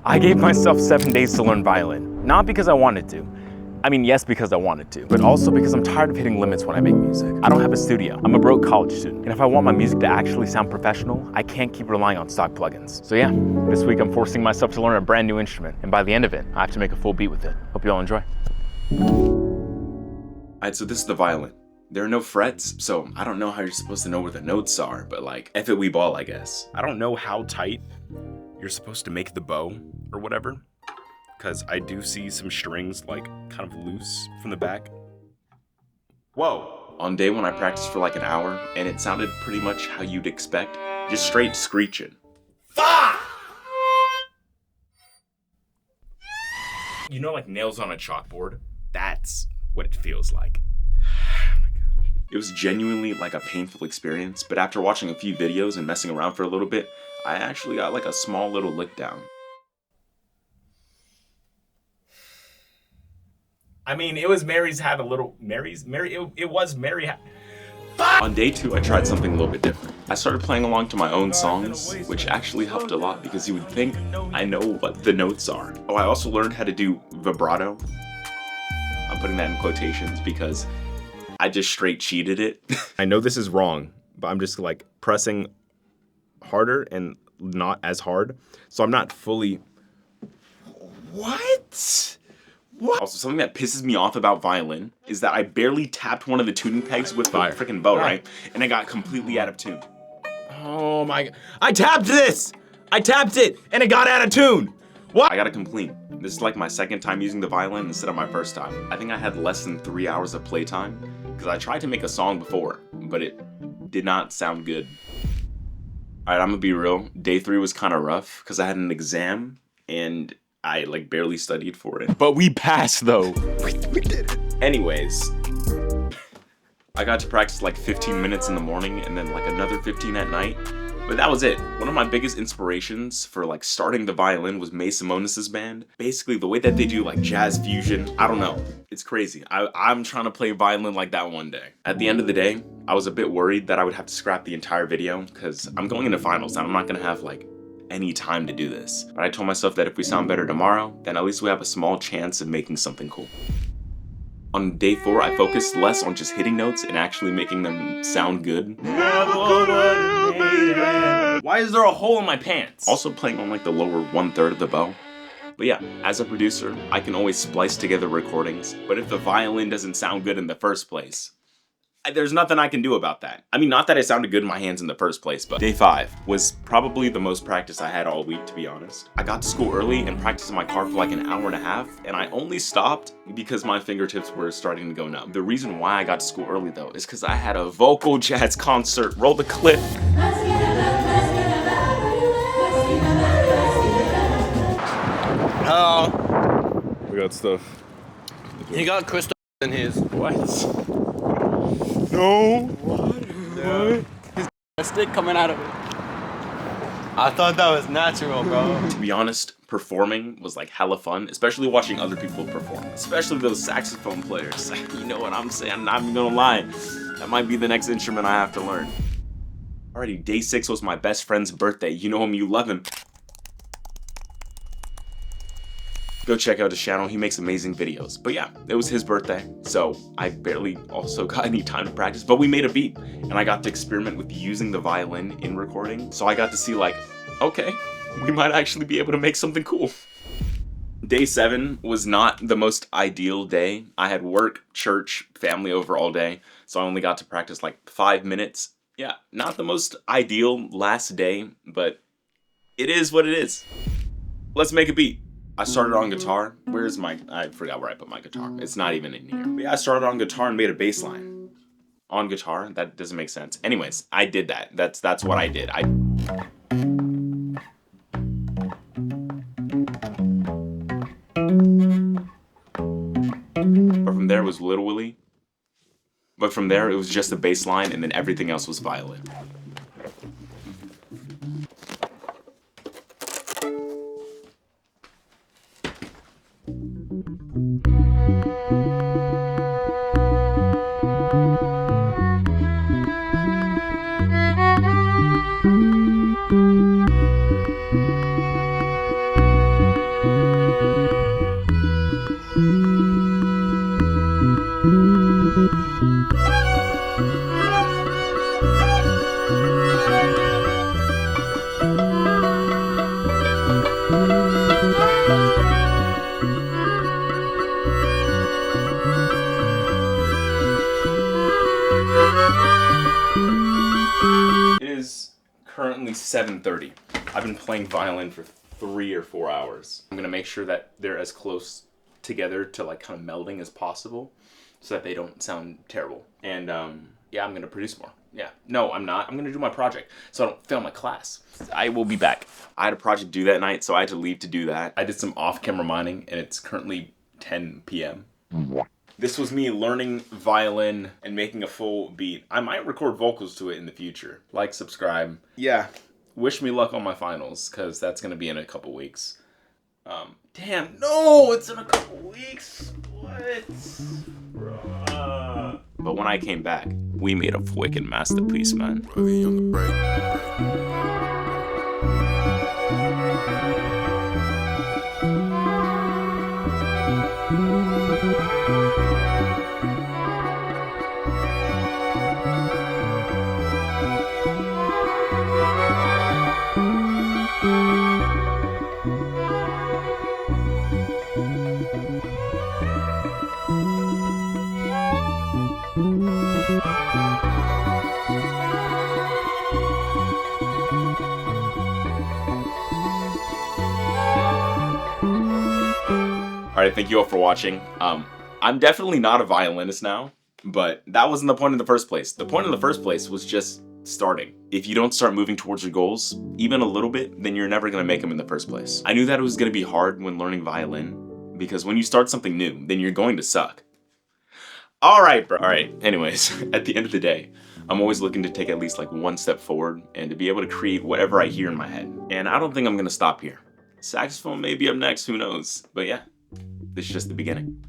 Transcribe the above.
I gave myself 7 days to learn violin, not because I wanted to. I mean, yes, because I wanted to, but also because I'm tired of hitting limits when I make music. I don't have a studio. I'm a broke college student, and if I want my music to actually sound professional, I can't keep relying on stock plugins. So yeah, this week I'm forcing myself to learn a brand new instrument, and by the end of it, I have to make a full beat with it. Hope you all enjoy. Alright, so this is the violin. There are no frets, so I don't know how you're supposed to know where the notes are, but like, F it, we ball, I guess. I don't know how tight you're supposed to make the bow or whatever, because I do see some strings like kind of loose from the back. Whoa! On day one, I practiced for like an hour, and it sounded pretty much how you'd expect. Just straight screeching. Fuck! You know, like nails on a chalkboard? That's what it feels like. It was genuinely like a painful experience, but after watching a few videos and messing around for a little bit, I actually got like a small little lick down. I mean, it was Mary's had a little, it was Mary had. On day two, I tried something a little bit different. I started playing along to my own songs, which actually helped a lot because you would think I know what the notes are. Oh, I also learned how to do vibrato. I'm putting that in quotations because I just straight cheated it. I know this is wrong, but I'm just like pressing harder and not as hard. So I'm not fully, what? Also, something that pisses me off about violin is that I barely tapped one of the tuning pegs with the freaking bow, right? And I got completely out of tune. Oh my, I tapped this! I tapped it and it got out of tune! What? I gotta complain. This is like my second time using the violin instead of my first time. I think I had less than 3 hours of playtime because I tried to make a song before, but it did not sound good. Alright, I'm gonna be real. Day 3 was kind of rough because I had an exam and I like barely studied for it. But we passed though. We did it. Anyways, I got to practice like 15 minutes in the morning and then like another 15 at night. But that was it. One of my biggest inspirations for like starting the violin was May Simonis's band. Basically the way that they do like jazz fusion, I don't know. It's crazy. I'm trying to play violin like that one day. At the end of the day, I was a bit worried that I would have to scrap the entire video because I'm going into finals and I'm not gonna have like any time to do this. But I told myself that if we sound better tomorrow, then at least we have a small chance of making something cool. On day 4, I focused less on just hitting notes and actually making them sound good. Why is there a hole in my pants? Also playing on like the lower 1/3 of the bow. But yeah, as a producer, I can always splice together recordings, but if the violin doesn't sound good in the first place, there's nothing I can do about that. I mean, not that it sounded good in my hands in the first place, but day 5 was probably the most practice I had all week, to be honest. I got to school early and practiced in my car for like an hour and a half, and I only stopped because my fingertips were starting to go numb. The reason why I got to school early though is because I had a vocal jazz concert. Roll the clip. We got stuff. He got crystal in his. What? No. What? His a stick coming out of it. I thought that was natural, bro. To be honest, performing was like hella fun, especially watching other people perform. Especially those saxophone players. You know what I'm saying? I'm not even gonna lie. That might be the next instrument I have to learn. Alrighty, day 6 was my best friend's birthday. You know him, you love him. Go check out his channel, he makes amazing videos. But yeah, it was his birthday, so I barely also got any time to practice, but we made a beat, and I got to experiment with using the violin in recording, so I got to see like, okay, we might actually be able to make something cool. Day 7 was not the most ideal day. I had work, church, family over all day, so I only got to practice like 5 minutes. Yeah, not the most ideal last day, but it is what it is. Let's make a beat. I started on guitar. Where's my, I forgot where I put my guitar. It's not even in here. But yeah, I started on guitar and made a bass line. On guitar, that doesn't make sense. Anyways, I did that. That's what I did. But from there was Little Willie. But from there it was just a bass line and then everything else was violin. 7:30. I've been playing violin for 3 or 4 hours. I'm gonna make sure that they're as close together to like kind of melding as possible so that they don't sound terrible. And yeah, I'm gonna produce more. Yeah, no, I'm not. I'm gonna do my project so I don't fail my class. I will be back. I had a project due that night, so I had to leave to do that. I did some off-camera mining, and it's currently 10 p.m. This was me learning violin and making a full beat. I might record vocals to it in the future. Like, subscribe. Yeah, wish me luck on my finals, because that's gonna be in a couple weeks. Damn, no, it's in a couple weeks. What? Bruh. But when I came back, we made a wicked masterpiece, man. Alright, thank you all for watching. I'm definitely not a violinist now, but that wasn't the point in the first place. The point in the first place was just starting. If you don't start moving towards your goals, even a little bit, then you're never going to make them in the first place. I knew that it was going to be hard when learning violin, because when you start something new, then you're going to suck. Alright, bro. Alright, anyways, at the end of the day, I'm always looking to take at least like one step forward and to be able to create whatever I hear in my head. And I don't think I'm going to stop here. Saxophone may be up next, who knows? But yeah. This is just the beginning.